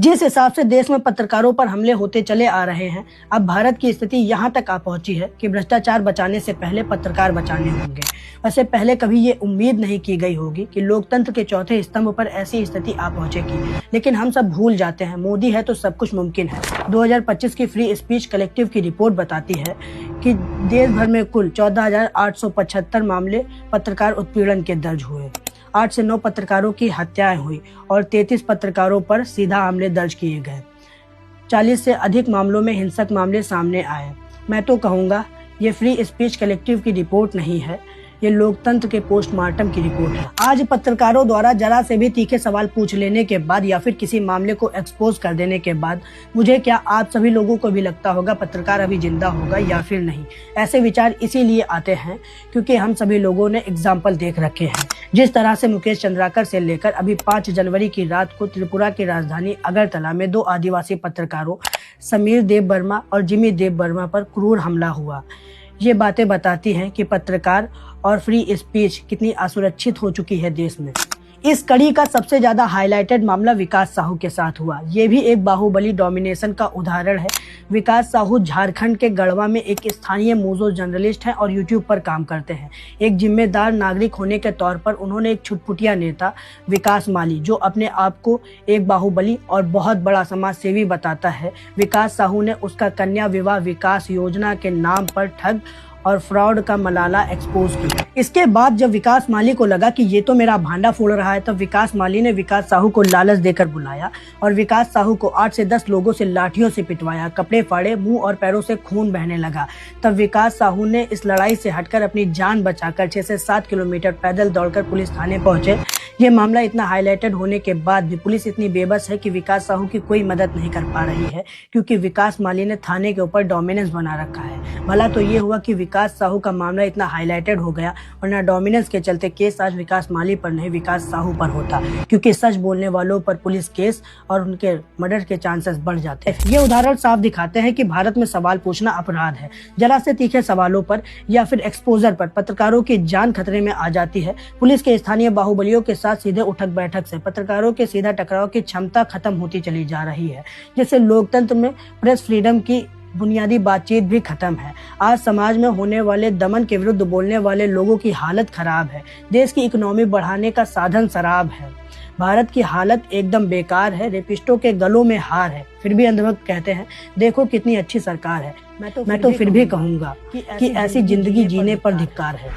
जिस हिसाब से देश में पत्रकारों पर हमले होते चले आ रहे हैं, अब भारत की स्थिति यहाँ तक आ पहुंची है कि भ्रष्टाचार बचाने से पहले पत्रकार बचाने होंगे। वैसे पहले कभी ये उम्मीद नहीं की गई होगी कि लोकतंत्र के चौथे स्तंभ पर ऐसी स्थिति आ पहुंचेगी, लेकिन हम सब भूल जाते हैं, मोदी है तो सब कुछ मुमकिन है। 2025 की फ्री स्पीच कलेक्टिव की रिपोर्ट बताती है कि देश भर में कुल 14,875 मामले पत्रकार उत्पीड़न के दर्ज हुए। 8 से 9 पत्रकारों की हत्याएं हुई और 33 पत्रकारों पर सीधा मामले दर्ज किए गए। 40 से अधिक मामलों में हिंसक मामले सामने आए। मैं तो कहूँगा ये फ्री स्पीच कलेक्टिव की रिपोर्ट नहीं है, ये लोकतंत्र के पोस्टमार्टम की रिपोर्ट है। आज पत्रकारों द्वारा जरा से भी तीखे सवाल पूछ लेने के बाद या फिर किसी मामले को एक्सपोज कर देने के बाद मुझे क्या आप सभी लोगों को भी लगता होगा पत्रकार अभी जिंदा होगा या फिर नहीं। ऐसे विचार इसीलिए आते हैं क्योंकि हम सभी लोगों ने एग्जाम्पल देख रखे हैं। जिस तरह से मुकेश चंद्राकर से लेकर अभी 5 जनवरी की रात को त्रिपुरा की राजधानी अगरतला में 2 आदिवासी पत्रकारों समीर देव वर्मा और जिमी देव वर्मा पर क्रूर हमला हुआ। ये बातें बताती हैं कि पत्रकार और फ्री स्पीच कितनी असुरक्षित हो चुकी है देश में। इस कड़ी का सबसे ज्यादा हाईलाइटेड मामला विकास साहू के साथ हुआ। ये भी एक बाहुबली डोमिनेशन का उदाहरण है। विकास साहू झारखंड के गढ़वा में एक स्थानीय मूजो जर्नलिस्ट हैं और यूट्यूब पर काम करते हैं। एक जिम्मेदार नागरिक होने के तौर पर उन्होंने एक छुटपुटिया नेता विकास माली, जो अपने आप को एक बाहुबली और बहुत बड़ा समाज सेवी बताता है, विकास साहू ने उसका कन्या विवाह विकास योजना के नाम पर ठग और फ्रॉड का मलाला एक्सपोज किया। इसके बाद जब विकास माली को लगा कि ये तो मेरा भांडा फोड़ रहा है, तब विकास माली ने विकास साहू को लालच देकर बुलाया और विकास साहू को 8 से 10 लोगों से लाठियों से पिटवाया, कपड़े फाड़े, मुंह और पैरों से खून बहने लगा। तब विकास साहू ने इस लड़ाई से हटकर अपनी जान बचाकर 6 से 7 किलोमीटर पैदल दौड़कर पुलिस थाने पहुंचे। ये मामला इतना हाईलाइटेड होने के बाद भी पुलिस इतनी बेबस है कि विकास साहू की कोई मदद नहीं कर पा रही है, क्योंकि विकास माली ने थाने के ऊपर डोमिनेंस बना रखा है। भला तो ये हुआ कि विकास साहू का मामला इतना हाईलाइटेड हो गया, वरना डोमिनेंस के चलते केस आज विकास माली पर नहीं विकास साहू पर होता, क्योंकि सच बोलने वालों पर पुलिस केस और उनके मर्डर के चांसेस बढ़ जाते हैं। ये उदाहरण साफ दिखाते हैं कि भारत में सवाल पूछना अपराध है। जरा से तीखे सवालों पर या फिर एक्सपोजर पर पत्रकारों की जान खतरे में आ जाती है। पुलिस के स्थानीय बाहुबलियों के साथ सीधे उठक बैठक से पत्रकारों के सीधा टकराव की क्षमता खत्म होती चली जा रही है, जिससे लोकतंत्र में प्रेस फ्रीडम की बुनियादी बातचीत भी खत्म है। आज समाज में होने वाले दमन के विरुद्ध बोलने वाले लोगों की हालत खराब है। देश की इकोनॉमी बढ़ाने का साधन शराब है। भारत की हालत एकदम बेकार है। रेपिस्टों के गलों में हार है, फिर भी अंधभक्त कहते हैं देखो कितनी अच्छी सरकार है। मैं तो फिर भी कहूंगा कि ऐसी जिंदगी जीने पर धिक्कार है।